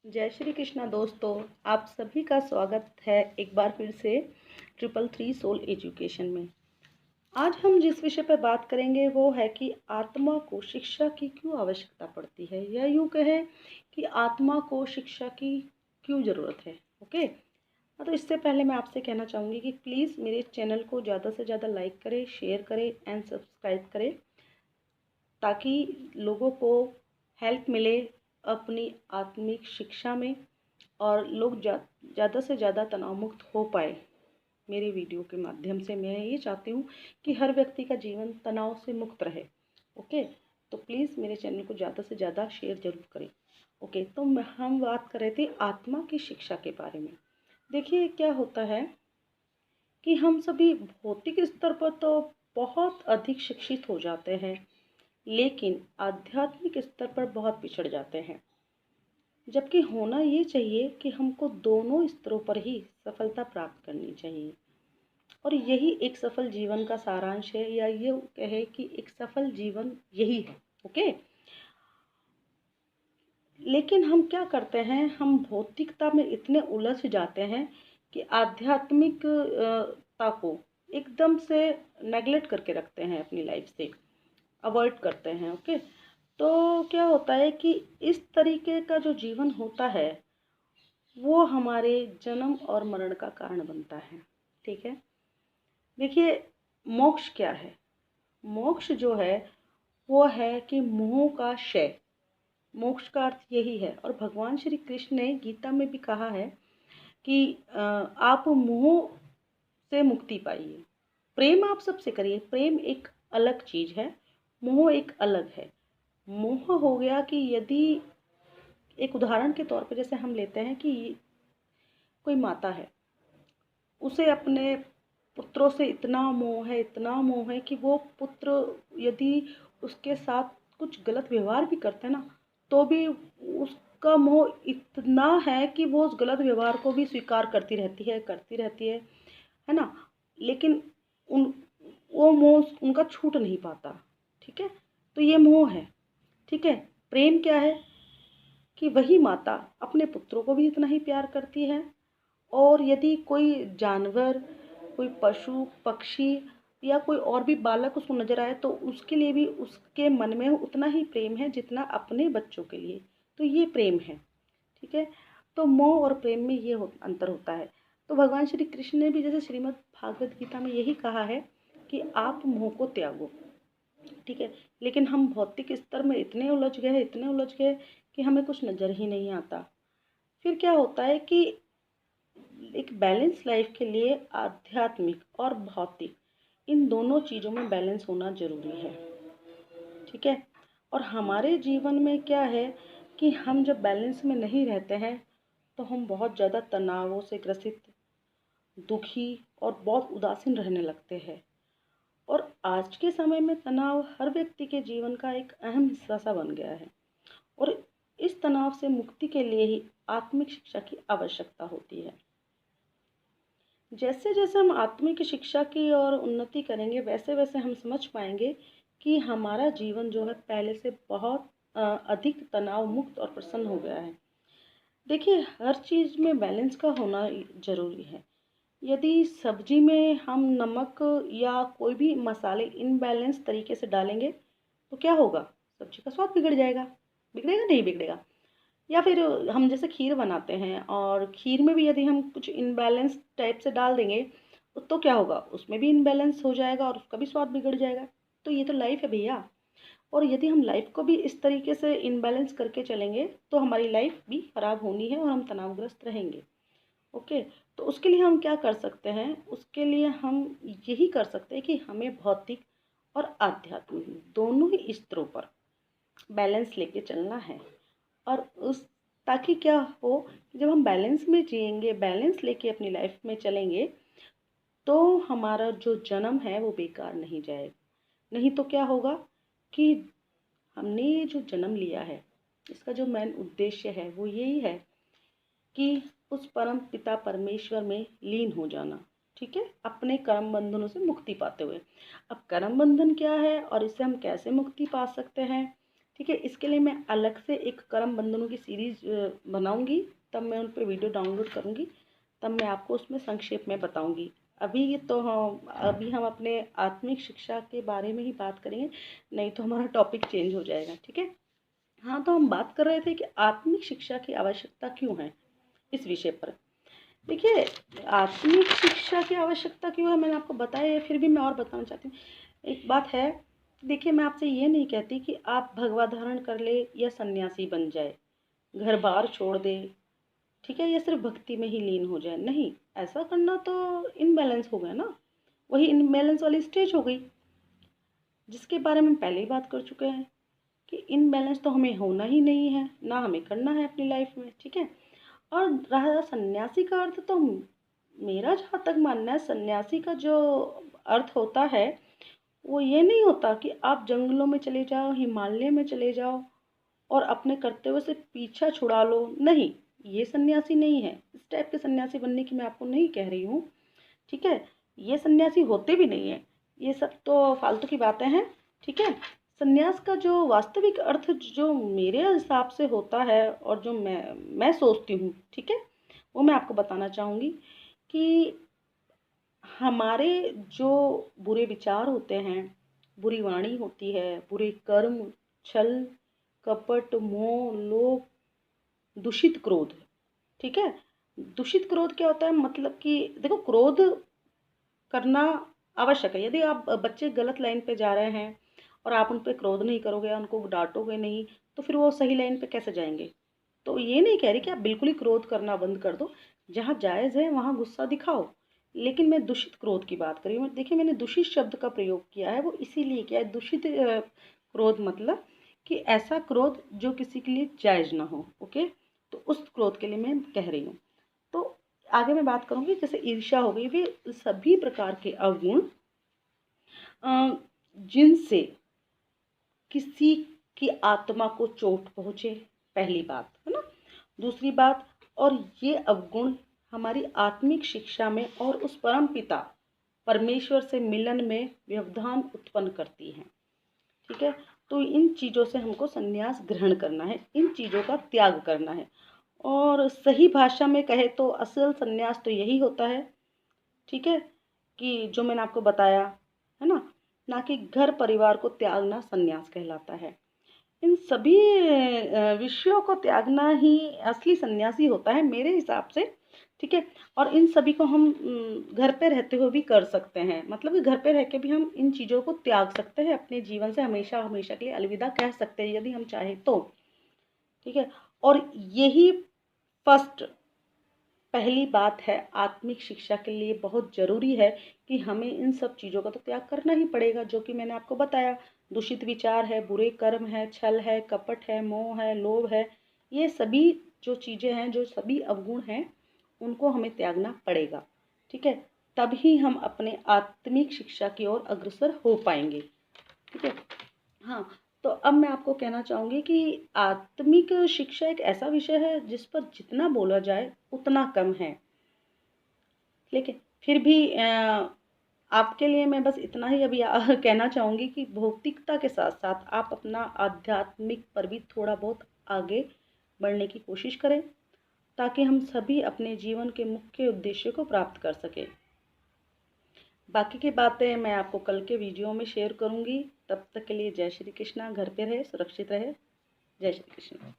जय श्री कृष्णा दोस्तों, आप सभी का स्वागत है एक बार फिर से 333 सोल एजुकेशन में। आज हम जिस विषय पर बात करेंगे वो है कि आत्मा को शिक्षा की क्यों आवश्यकता पड़ती है, या यूँ कहें कि आत्मा को शिक्षा की क्यों ज़रूरत है। ओके, तो इससे पहले मैं आपसे कहना चाहूँगी कि प्लीज़ मेरे चैनल को ज़्यादा से ज़्यादा लाइक करें, शेयर करें एंड सब्सक्राइब करें, ताकि लोगों को हेल्प मिले अपनी आत्मिक शिक्षा में और लोग ज़्यादा से ज़्यादा तनाव मुक्त हो पाए। मेरे वीडियो के माध्यम से मैं ये चाहती हूँ कि हर व्यक्ति का जीवन तनाव से मुक्त रहे। ओके, तो प्लीज़ मेरे चैनल को ज़्यादा से ज़्यादा शेयर ज़रूर करें। ओके, तो हम बात कर रहे थे आत्मा की शिक्षा के बारे में। देखिए क्या होता है कि हम सभी भौतिक स्तर पर तो बहुत अधिक शिक्षित हो जाते हैं, लेकिन आध्यात्मिक स्तर पर बहुत पिछड़ जाते हैं। जबकि होना ये चाहिए कि हमको दोनों स्तरों पर ही सफलता प्राप्त करनी चाहिए, और यही एक सफल जीवन का सारांश है, या ये कहे कि एक सफल जीवन यही है। ओके, लेकिन हम क्या करते हैं, हम भौतिकता में इतने उलझ जाते हैं कि आध्यात्मिक ता को एकदम से नेगलेक्ट करके रखते हैं, अपनी लाइफ से अवॉइड करते हैं। ओके, तो क्या होता है कि इस तरीके का जो जीवन होता है वो हमारे जन्म और मरण का कारण बनता है। ठीक है, देखिए मोक्ष क्या है। मोक्ष जो है वो है कि मोह का क्षय। मोक्ष का अर्थ यही है, और भगवान श्री कृष्ण ने गीता में भी कहा है कि आप मोह से मुक्ति पाइए, प्रेम आप सबसे करिए। प्रेम एक अलग चीज है, मोह एक अलग है। मोह हो गया कि यदि एक उदाहरण के तौर पर जैसे हम लेते हैं कि कोई माता है, उसे अपने पुत्रों से इतना मोह है, इतना मोह है कि वो पुत्र यदि उसके साथ कुछ गलत व्यवहार भी करते हैं ना, तो भी उसका मोह इतना है कि वो उस गलत व्यवहार को भी स्वीकार करती रहती है ना। लेकिन उन वो मोह उनका छूट नहीं पाता। ठीक है, तो ये मोह है। ठीक है, प्रेम क्या है कि वही माता अपने पुत्रों को भी इतना ही प्यार करती है, और यदि कोई जानवर, कोई पशु पक्षी या कोई और भी बालक उसको नजर आए तो उसके लिए भी उसके मन में उतना ही प्रेम है जितना अपने बच्चों के लिए। तो ये प्रेम है। ठीक है, तो मोह और प्रेम में ये अंतर होता है। तो भगवान श्री कृष्ण ने भी जैसे श्रीमद् भागवत गीता में यही कहा है कि आप मोह को त्यागो। ठीक है, लेकिन हम भौतिक स्तर में इतने उलझ गए कि हमें कुछ नज़र ही नहीं आता। फिर क्या होता है कि एक बैलेंस लाइफ के लिए आध्यात्मिक और भौतिक, इन दोनों चीज़ों में बैलेंस होना ज़रूरी है। ठीक है, और हमारे जीवन में क्या है कि हम जब बैलेंस में नहीं रहते हैं तो हम बहुत ज़्यादा तनावों से ग्रसित, दुखी और बहुत उदासीन रहने लगते हैं। और आज के समय में तनाव हर व्यक्ति के जीवन का एक अहम हिस्सा सा बन गया है, और इस तनाव से मुक्ति के लिए ही आत्मिक शिक्षा की आवश्यकता होती है। जैसे जैसे हम आत्मिक शिक्षा की और उन्नति करेंगे, वैसे वैसे हम समझ पाएंगे कि हमारा जीवन जो है पहले से बहुत अधिक तनाव मुक्त और प्रसन्न हो गया है। देखिए हर चीज़ में बैलेंस का होना ज़रूरी है। यदि सब्जी में हम नमक या कोई भी मसाले इनबैलेंस तरीके से डालेंगे तो क्या होगा, सब्जी का स्वाद बिगड़ जाएगा। बिगड़ेगा नहीं बिगड़ेगा। या फिर हम जैसे खीर बनाते हैं, और खीर में भी यदि हम कुछ इनबैलेंस टाइप से डाल देंगे तो क्या होगा, उसमें भी इनबैलेंस हो जाएगा और उसका भी स्वाद बिगड़ जाएगा। तो ये तो लाइफ है भैया। और यदि हम लाइफ को भी इस तरीके से इनबैलेंस करके चलेंगे तो हमारी लाइफ भी खराब होनी है और हम तनावग्रस्त रहेंगे। ओके, तो उसके लिए हम क्या कर सकते हैं, उसके लिए हम यही कर सकते हैं कि हमें भौतिक और आध्यात्मिक दोनों ही स्तरों पर बैलेंस लेके चलना है। और उस ताकि क्या हो कि जब हम बैलेंस में जिएंगे, बैलेंस लेके अपनी लाइफ में चलेंगे, तो हमारा जो जन्म है वो बेकार नहीं जाएगा। नहीं तो क्या होगा कि हमने ये जो जन्म लिया है, इसका जो मेन उद्देश्य है वो यही है कि उस परम पिता परमेश्वर में लीन हो जाना। ठीक है, अपने कर्म बंधनों से मुक्ति पाते हुए। अब कर्म बंधन क्या है और इससे हम कैसे मुक्ति पा सकते हैं, ठीक है। इसके लिए मैं अलग से एक कर्म बंधनों की सीरीज बनाऊंगी, तब मैं उन पर वीडियो डाउनलोड करूंगी, तब मैं आपको उसमें संक्षेप में बताऊंगी। अभी हम अपने आत्मिक शिक्षा के बारे में ही बात करेंगे, नहीं तो हमारा टॉपिक चेंज हो जाएगा। ठीक है। हाँ, तो हम बात कर रहे थे कि आत्मिक शिक्षा की आवश्यकता क्यों है, इस विषय पर। देखिए, आत्मिक शिक्षा की आवश्यकता क्यों है मैंने आपको बताया है, फिर भी मैं और बताना चाहती हूँ। एक बात है, देखिए मैं आपसे ये नहीं कहती कि आप भगवा धारण कर ले या सन्यासी बन जाए, घर बार छोड़ दे, ठीक है, या सिर्फ भक्ति में ही लीन हो जाए। नहीं, ऐसा करना तो इनबैलेंस हो गया ना, वही इनबैलेंस वाली स्टेज हो गई, जिसके बारे में पहले ही बात कर चुके हैं कि इनबैलेंस तो हमें होना ही नहीं है, ना हमें करना है अपनी लाइफ में। ठीक है। और रहा सन्यासी का अर्थ, तो मेरा जहाँ तक मानना है, सन्यासी का जो अर्थ होता है वो ये नहीं होता कि आप जंगलों में चले जाओ, हिमालय में चले जाओ और अपने कर्तव्य से पीछा छुड़ा लो। नहीं, ये सन्यासी नहीं है। इस टाइप के सन्यासी बनने की मैं आपको नहीं कह रही हूँ। ठीक है। ये सन्यासी होते भी नहीं है, ये सब तो फालतू की बातें हैं। ठीक है। सन्यास का जो वास्तविक अर्थ जो मेरे हिसाब से होता है और जो मैं सोचती हूँ, ठीक है, वो मैं आपको बताना चाहूँगी कि हमारे जो बुरे विचार होते हैं, बुरी वाणी होती है, बुरे कर्म, छल, कपट, मोह, लोभ, दूषित क्रोध, ठीक है। दूषित क्रोध क्या होता है, मतलब कि देखो, क्रोध करना आवश्यक है। यदि आप बच्चे गलत लाइन पे जा रहे हैं और आप उन पे क्रोध नहीं करोगे, उनको डांटोगे नहीं, तो फिर वो सही लाइन पे कैसे जाएंगे। तो ये नहीं कह रही कि आप बिल्कुल ही क्रोध करना बंद कर दो, जहाँ जायज़ है वहाँ गुस्सा दिखाओ, लेकिन मैं दूषित क्रोध की बात कर रही हूँ। देखिए, मैंने दूषित शब्द का प्रयोग किया है, वो इसीलिए किया है। दूषित क्रोध मतलब कि ऐसा क्रोध जो किसी के लिए जायज़ ना हो। ओके, तो उस क्रोध के लिए मैं कह रही हूँ। तो आगे मैं बात करूंगी, जैसे ईर्ष्या हो गई, वे सभी प्रकार के अवगुण जिनसे किसी की आत्मा को चोट पहुंचे, पहली बात है ना। दूसरी बात, और ये अवगुण हमारी आत्मिक शिक्षा में और उस परम पिता परमेश्वर से मिलन में व्यवधान उत्पन्न करती हैं। ठीक है। तो इन चीज़ों से हमको संन्यास ग्रहण करना है, इन चीज़ों का त्याग करना है। और सही भाषा में कहे तो असल संन्यास तो यही होता है, ठीक है, कि जो मैंने आपको बताया है ना कि घर परिवार को त्यागना संन्यास कहलाता है। इन सभी विषयों को त्यागना ही असली सन्यासी होता है मेरे हिसाब से। ठीक है। और इन सभी को हम घर पे रहते हुए भी कर सकते हैं, मतलब कि घर पे रह के भी हम इन चीज़ों को त्याग सकते हैं, अपने जीवन से हमेशा हमेशा के लिए अलविदा कह सकते हैं यदि हम चाहें तो। ठीक है। और यही फर्स्ट पहली बात है, आत्मिक शिक्षा के लिए बहुत ज़रूरी है कि हमें इन सब चीज़ों का तो त्याग करना ही पड़ेगा, जो कि मैंने आपको बताया। दूषित विचार है, बुरे कर्म है, छल है, कपट है, मोह है, लोभ है, ये सभी जो चीज़ें हैं, जो सभी अवगुण हैं, उनको हमें त्यागना पड़ेगा। ठीक है। तभी हम अपने आत्मिक शिक्षा की ओर अग्रसर हो पाएंगे। ठीक है। हाँ, तो अब मैं आपको कहना चाहूँगी कि आत्मिक शिक्षा एक ऐसा विषय है जिस पर जितना बोला जाए उतना कम है। लेकिन फिर भी आपके लिए मैं बस इतना ही अभी कहना चाहूँगी कि भौतिकता के साथ साथ आप अपना आध्यात्मिक पर भी थोड़ा बहुत आगे बढ़ने की कोशिश करें, ताकि हम सभी अपने जीवन के मुख्य उद्देश्य को प्राप्त कर सकें। बाकी की बातें मैं आपको कल के वीडियो में शेयर करूँगी। तब तक के लिए जय श्री कृष्णा। घर पे रहे, सुरक्षित रहे। जय श्री कृष्ण।